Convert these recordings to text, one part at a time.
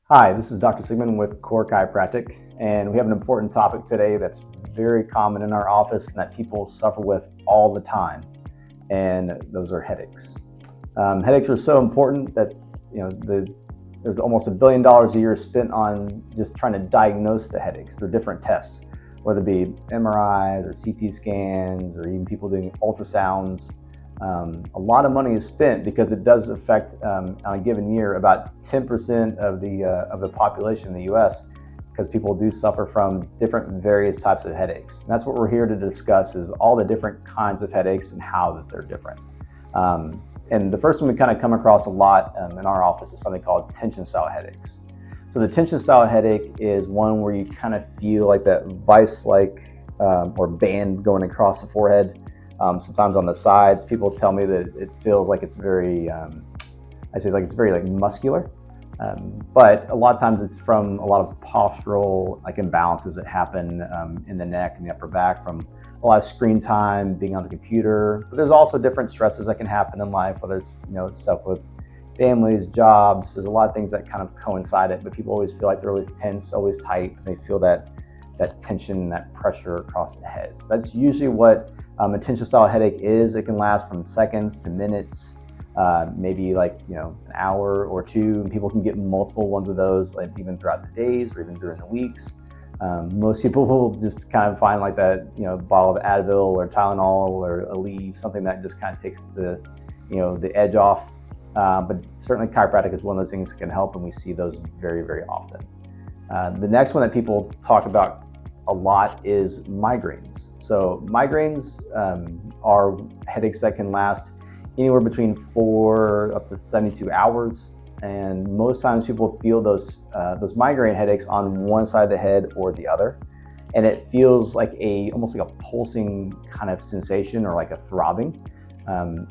Hi, this is Dr. Sigmund with CORE Chiropractic, and we have an important topic today that's very common in our office and that people suffer with all the time, and those are headaches. Headaches are so important that there's almost $1 billion a year spent on just trying to diagnose the headaches through different tests, whether it be MRIs or CT scans or even people doing ultrasounds. A lot of money is spent because it does affect, on a given year, about 10% of the population in the U.S. because people do suffer from different various types of headaches. And that's what we're here to discuss, is all the different kinds of headaches and how that they're different. And the first one we kind of come across a lot in our office is something called tension style headaches. So the tension style headache is one where you kind of feel like that vice-like or band going across the forehead. Sometimes on the sides, people tell me that it feels like it's very, it's very muscular. But a lot of times it's from a lot of postural imbalances that happen in the neck and the upper back from a lot of screen time, being on the computer. But there's also different stresses that can happen in life, whether it's stuff with families, jobs. There's a lot of things that kind of coincide it, but people always feel like they're always tense, always tight. And they feel that tension, that pressure across the head. So that's usually what a tension style headache is. It can last from seconds to minutes, maybe an hour or two. And people can get multiple ones of those, even throughout the days or even during the weeks. Most people will just kind of find that bottle of Advil or Tylenol or Aleve, something that just kind of takes the edge off. But certainly chiropractic is one of those things that can help, and we see those very, very often. The next one that people talk about a lot is migraines. So migraines are headaches that can last anywhere between 4 up to 72 hours. And most times people feel those migraine headaches on one side of the head or the other. And it feels like almost like a pulsing kind of sensation, or like a throbbing.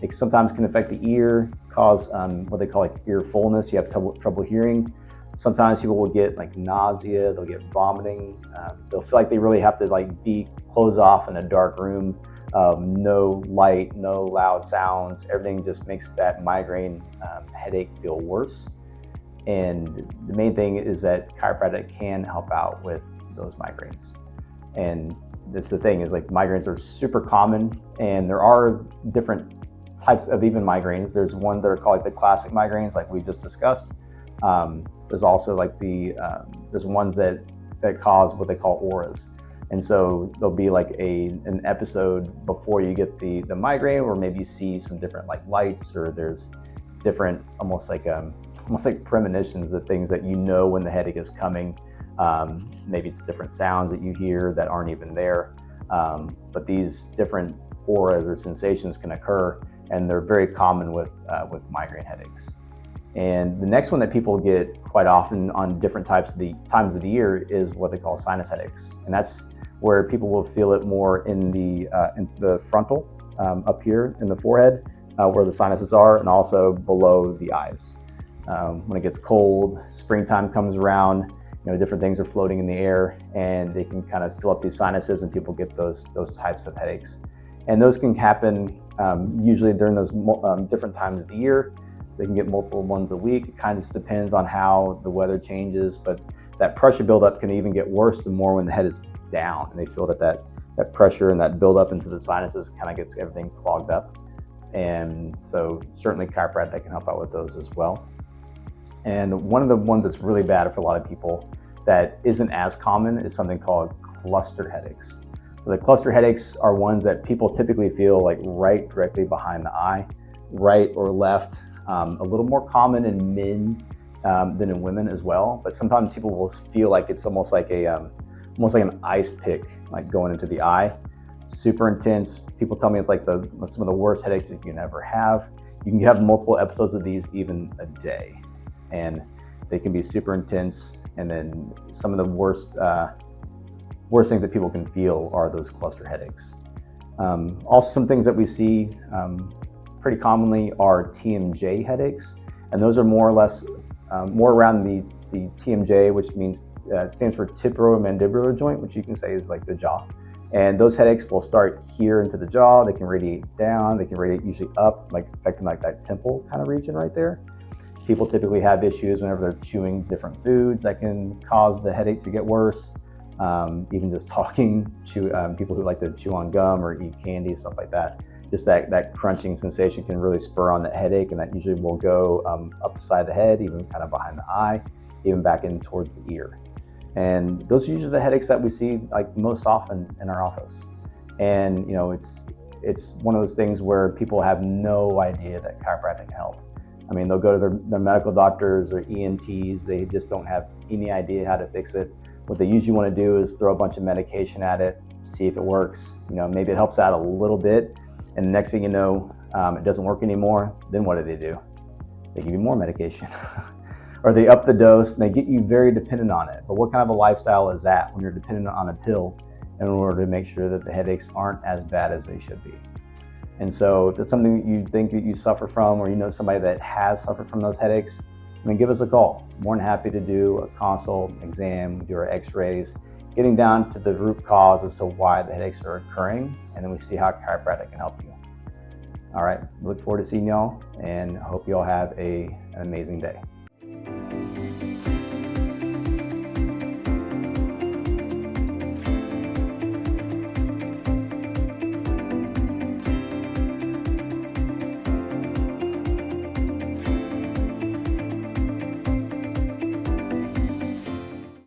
It sometimes can affect the ear, cause what they call ear fullness. You have trouble hearing. Sometimes people will get nausea, they'll get vomiting. They'll feel like they really have to be closed off in a dark room, no light, no loud sounds. Everything just makes that migraine headache feel worse. And the main thing is that chiropractic can help out with those migraines. And that's the thing, is migraines are super common, and there are different types of even migraines. There's ones that are called the classic migraines, like we just discussed. There's also there's ones that cause what they call auras. And so there'll be an episode before you get the migraine, or maybe you see some different lights, or there's different almost like premonitions, of things that when the headache is coming. Maybe it's different sounds that you hear that aren't even there. But these different auras or sensations can occur, and they're very common with migraine headaches. And the next one that people get quite often on different times of the year is what they call sinus headaches. And that's where people will feel it more in the frontal, up here in the forehead, where the sinuses are, and also below the eyes. When it gets cold, springtime comes around, different things are floating in the air, and they can kind of fill up these sinuses, and people get those types of headaches. And those can happen usually during those different times of the year. They can get multiple ones a week. It kind of just depends on how the weather changes, but that pressure buildup can even get worse the more when the head is down, and they feel that pressure and that buildup into the sinuses kind of gets everything clogged up. And so certainly chiropractic can help out with those as well. And one of the ones that's really bad for a lot of people that isn't as common is something called cluster headaches. So the cluster headaches are ones that people typically feel right directly behind the eye, right or left. A little more common in men than in women as well. But sometimes people will feel like it's almost like an ice pick, going into the eye. Super intense. People tell me it's some of the worst headaches that you can ever have. You can have multiple episodes of these even a day, and they can be super intense. And then some of the worst things that people can feel are those cluster headaches. Also, some things that we see pretty commonly are TMJ headaches, and those are more or less more around the TMJ, which means stands for temporomandibular joint, which you can say is the jaw. And those headaches will start here into the jaw. They can radiate down. They can radiate usually up, affecting that temple kind of region right there. People typically have issues whenever they're chewing different foods that can cause the headache to get worse. Even just talking, people who like to chew on gum or eat candy, stuff like that. Just that crunching sensation can really spur on that headache, and that usually will go up the side of the head, even kind of behind the eye, even back in towards the ear. And those are usually the headaches that we see like most often in our office. And it's one of those things where people have no idea that chiropractic can help. I mean, they'll go to their medical doctors or ENTs, they just don't have any idea how to fix it. What they usually want to do is throw a bunch of medication at it, see if it works. Maybe it helps out a little bit, and the next thing you know, it doesn't work anymore. Then what do? They give you more medication. Or they up the dose and they get you very dependent on it. But what kind of a lifestyle is that when you're dependent on a pill in order to make sure that the headaches aren't as bad as they should be? And so if it's something that you think that you suffer from, or you know somebody that has suffered from those headaches, give us a call. More than happy to do a consult, exam, do our x-rays, getting down to the root cause as to why the headaches are occurring, and then we see how chiropractic can help you. All right, look forward to seeing y'all, and I hope you all have an amazing day.